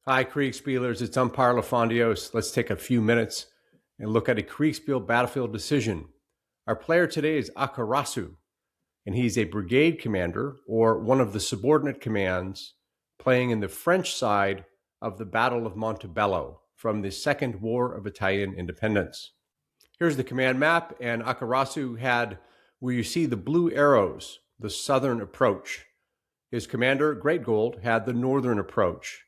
Hi, Kriegsspielers. It's Umpire LaFondios. Let's take a few minutes and look at a Kriegsspiel Battlefield Decision. Our player today is Akarasu, and he's a brigade commander or one of the subordinate commands playing in the French side of the Battle of Montebello from the Second War of Italian Independence. Here's the command map, and Akarasu had, where you see the blue arrows, the southern approach. His commander, Great Gold, had the northern approach.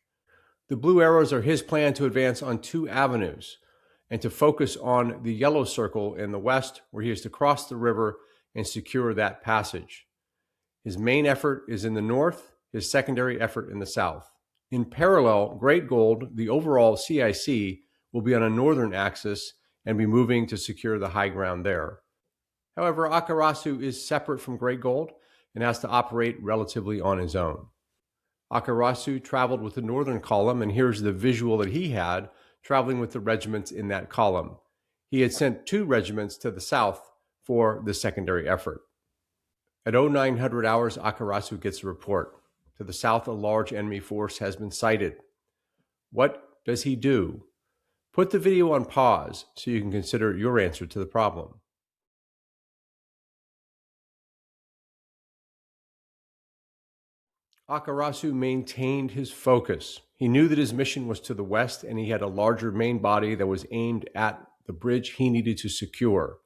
The blue arrows are his plan to advance on two avenues and to focus on the yellow circle in the west, where he is to cross the river and secure that passage. His main effort is in the north, his secondary effort in the south. In parallel, Great Gold, the overall CIC, will be on a northern axis and be moving to secure the high ground there. However, Akarasu is separate from Great Gold and has to operate relatively on his own. Akarasu traveled with the northern column, and here's the visual that he had traveling with the regiments in that column. He had sent 2 regiments to the south for the secondary effort. At 0900 hours, Akarasu gets a report. To the south, a large enemy force has been sighted. What does he do? Put the video on pause so you can consider your answer to the problem. Akarasu maintained his focus. He knew that his mission was to the west, and he had a larger main body that was aimed at the bridge he needed to secure.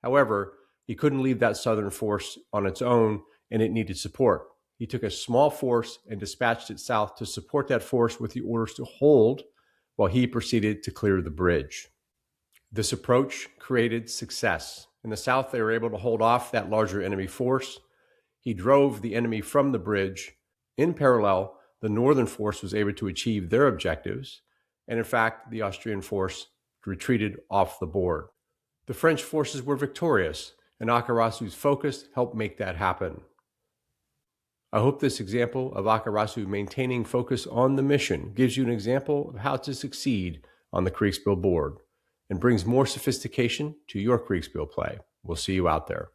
However, he couldn't leave that southern force on its own, and it needed support. He took a small force and dispatched it south to support that force with the orders to hold while he proceeded to clear the bridge. This approach created success. In the south, they were able to hold off that larger enemy force. He drove the enemy from the bridge. In parallel, the northern force was able to achieve their objectives, and in fact, the Austrian force retreated off the board. The French forces were victorious, and Akarasu's focus helped make that happen. I hope this example of Akarasu maintaining focus on the mission gives you an example of how to succeed on the Kriegsspiel board and brings more sophistication to your Kriegsspiel play. We'll see you out there.